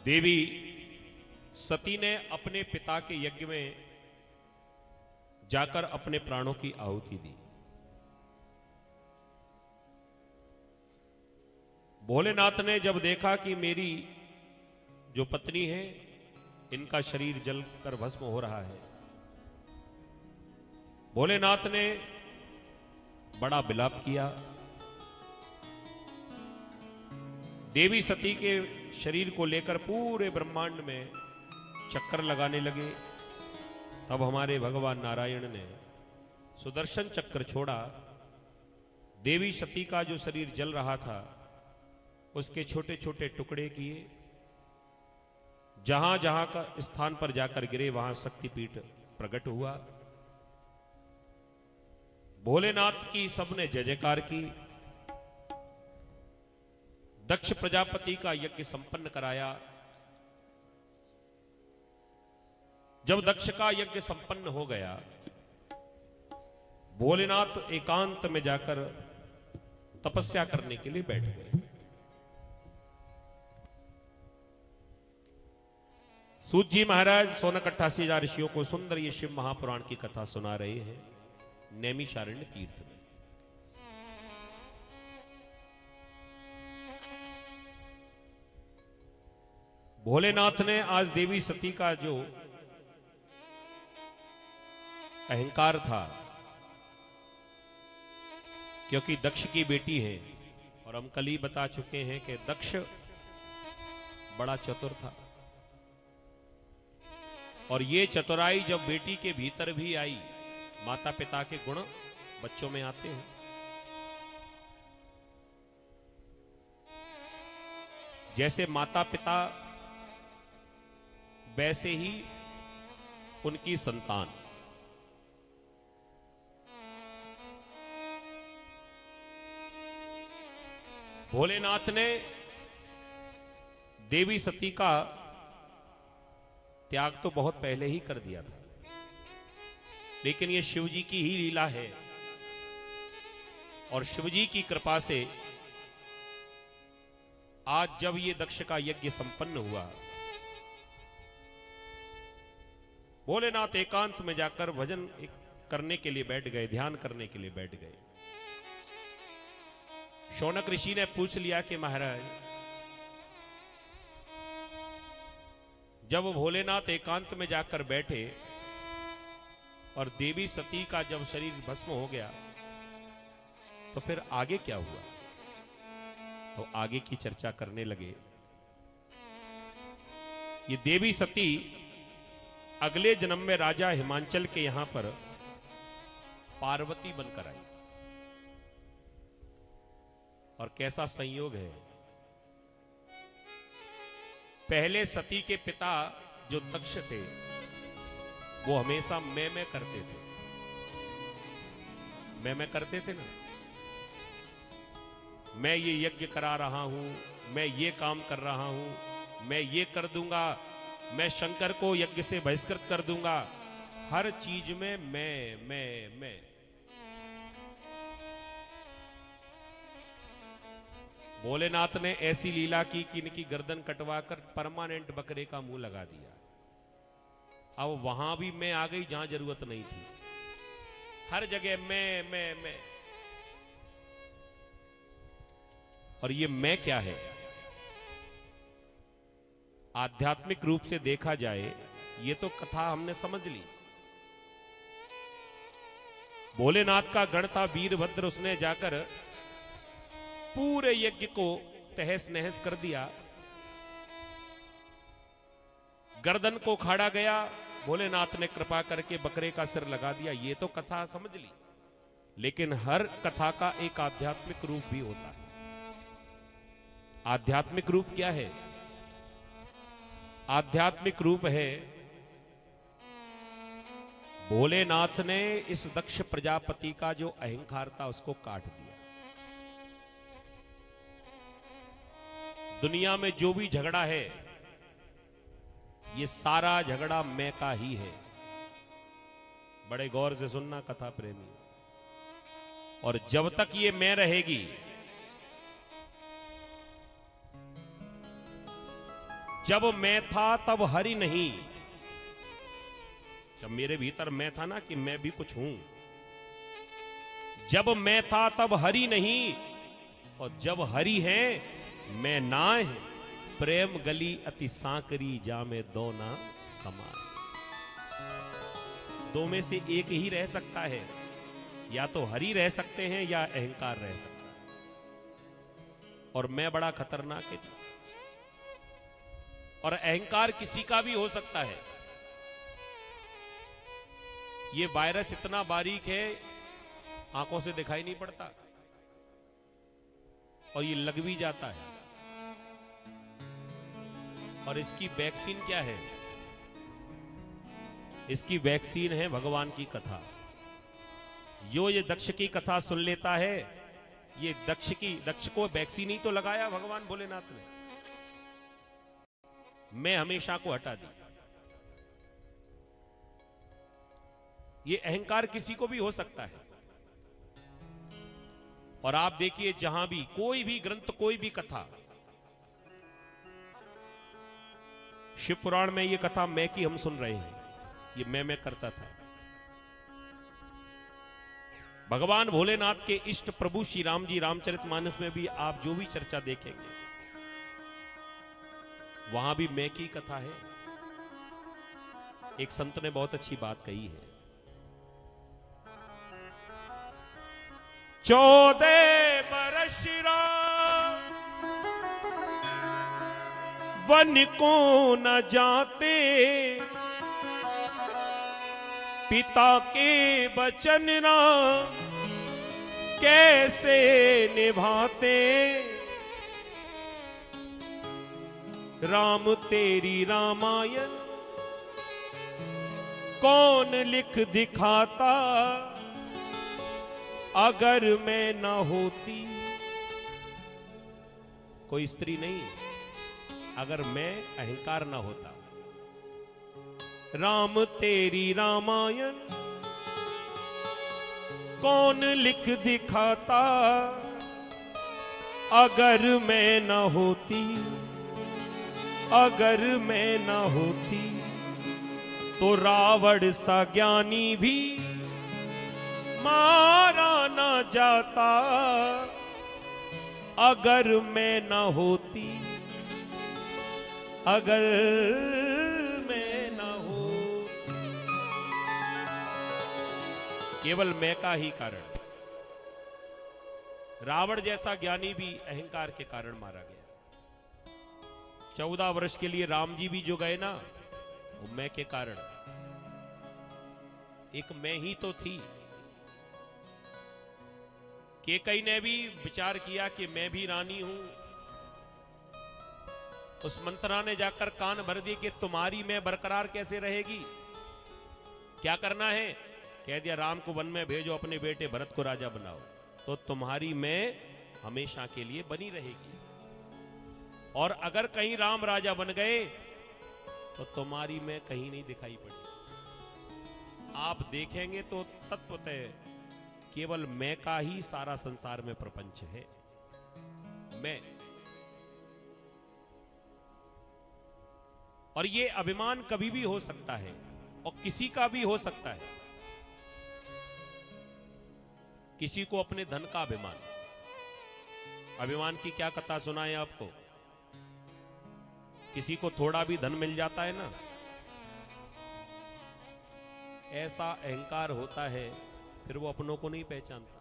देवी सती ने अपने पिता के यज्ञ में जाकर अपने प्राणों की आहुति दी। भोलेनाथ ने जब देखा कि मेरी जो पत्नी है इनका शरीर जलकर भस्म हो रहा है, भोलेनाथ ने बड़ा विलाप किया। देवी सती के शरीर को लेकर पूरे ब्रह्मांड में चक्कर लगाने लगे। तब हमारे भगवान नारायण ने सुदर्शन चक्र छोड़ा। देवी सती का जो शरीर जल रहा था उसके छोटे छोटे टुकड़े किए। जहां जहां का स्थान पर जाकर गिरे वहां शक्तिपीठ प्रकट हुआ। भोलेनाथ की सबने जय जयकार की। दक्ष प्रजापति का यज्ञ संपन्न कराया। जब दक्ष का यज्ञ संपन्न हो गया, भोलेनाथ एकांत में जाकर तपस्या करने के लिए बैठ गए। सूत जी महाराज सोनक 88,000 ऋषियों को सुंदर ये शिव महापुराण की कथा सुना रहे हैं नैमिषारण्य तीर्थ में। भोलेनाथ ने आज देवी सती का जो अहंकार था, क्योंकि दक्ष की बेटी है और हम कल ही बता चुके हैं कि दक्ष बड़ा चतुर था, और ये चतुराई जब बेटी के भीतर भी आई, माता पिता के गुण बच्चों में आते हैं। जैसे माता पिता वैसे ही उनकी संतान। भोलेनाथ ने देवी सती का त्याग तो बहुत पहले ही कर दिया था, लेकिन यह शिव जी की ही लीला है। और शिव जी की कृपा से आज जब ये दक्ष का यज्ञ संपन्न हुआ, भोलेनाथ एकांत में जाकर भजन करने के लिए बैठ गए, ध्यान करने के लिए बैठ गए। शौनक ऋषि ने पूछ लिया कि महाराज, जब भोलेनाथ एकांत में जाकर बैठे और देवी सती का जब शरीर भस्म हो गया, तो फिर आगे क्या हुआ? तो आगे की चर्चा करने लगे। ये देवी सती अगले जन्म में राजा हिमांचल के यहां पर पार्वती बनकर आई। और कैसा संयोग है, पहले सती के पिता जो दक्ष थे वो हमेशा मैं करते थे। मैं करते थे ना, मैं ये यज्ञ करा रहा हूं, मैं ये काम कर रहा हूं, मैं ये कर दूंगा, मैं शंकर को यज्ञ से बहिष्कृत कर दूंगा। हर चीज में मैं। भोलेनाथ ने ऐसी लीला की कि इनकी गर्दन कटवाकर परमानेंट बकरे का मुंह लगा दिया। अब वहां भी मैं आ गई जहां जरूरत नहीं थी। हर जगह मैं। और ये मैं क्या है? आध्यात्मिक रूप से देखा जाए ये तो कथा हमने समझ ली। भोलेनाथ का गण था वीरभद्र, उसने जाकर पूरे यज्ञ को तहस नहस कर दिया। गर्दन को खाड़ा गया, भोलेनाथ ने कृपा करके बकरे का सिर लगा दिया। ये तो कथा समझ ली, लेकिन हर कथा का एक आध्यात्मिक रूप भी होता है। आध्यात्मिक रूप क्या है? आध्यात्मिक रूप है भोलेनाथ ने इस दक्ष प्रजापति का जो अहंकार था उसको काट दिया। दुनिया में जो भी झगड़ा है ये सारा झगड़ा मैं का ही है। बड़े गौर से सुनना कथा प्रेमी। और जब तक ये मैं रहेगी, जब मैं था तब हरि नहीं। जब मेरे भीतर मैं था ना कि मैं भी कुछ हूं, जब मैं था तब हरि नहीं, और जब हरि है मैं नाय, प्रेम गली अति सांकरी जामे दो ना समाए। दो में से एक ही रह सकता है, या तो हरि रह सकते हैं या अहंकार रह सकता है। और मैं बड़ा खतरनाक है जी। और अहंकार किसी का भी हो सकता है। ये वायरस इतना बारीक है, आंखों से दिखाई नहीं पड़ता, और ये लग भी जाता है। और इसकी वैक्सीन क्या है? इसकी वैक्सीन है भगवान की कथा। ये दक्ष की कथा सुन लेता है, ये दक्ष को वैक्सीन ही तो लगाया भगवान भोलेनाथ ने। मैं हमेशा को हटा दी। ये अहंकार किसी को भी हो सकता है। और आप देखिए, जहां भी कोई भी ग्रंथ, कोई भी कथा, शिव पुराण में ये कथा मैं की हम सुन रहे हैं, ये मैं करता था। भगवान भोलेनाथ के इष्ट प्रभु श्री राम जी रामचरितमानस में भी आप जो भी चर्चा देखेंगे, वहां भी मैं की कथा है। एक संत ने बहुत अच्छी बात कही है, 14 बरस राम वन को न जाते, पिता के वचन राम कैसे निभाते। राम तेरी रामायण कौन लिख दिखाता, अगर मैं ना होती। कोई स्त्री नहीं, अगर मैं अहंकार ना होता। राम तेरी रामायण कौन लिख दिखाता, अगर मैं ना होती, अगर मैं ना होती। तो रावण सा ज्ञानी भी मारा ना जाता, अगर मैं ना होती, अगर मैं ना हो। केवल मैं का ही कारण। रावण जैसा ज्ञानी भी अहंकार के कारण मारा गया। 14 वर्ष के लिए राम जी भी जो गए ना, वो मैं के कारण। एक मैं ही तो थी। केकई ने भी विचार किया कि मैं भी रानी हूं। उस मंत्रा ने जाकर कान भर दिए कि तुम्हारी मैं बरकरार कैसे रहेगी, क्या करना है? कह दिया राम को वन में भेजो, अपने बेटे भरत को राजा बनाओ, तो तुम्हारी मैं हमेशा के लिए बनी रहेगी। और अगर कहीं राम राजा बन गए तो तुम्हारी मैं कहीं नहीं दिखाई पड़ी। आप देखेंगे तो तत्वतः केवल मैं का ही सारा संसार में प्रपंच है। मैं। और ये अभिमान कभी भी हो सकता है, और किसी का भी हो सकता है। किसी को अपने धन का अभिमान। अभिमान की क्या कथा सुनाए आपको? किसी को थोड़ा भी धन मिल जाता है ना, ऐसा अहंकार होता है, फिर वो अपनों को नहीं पहचानता।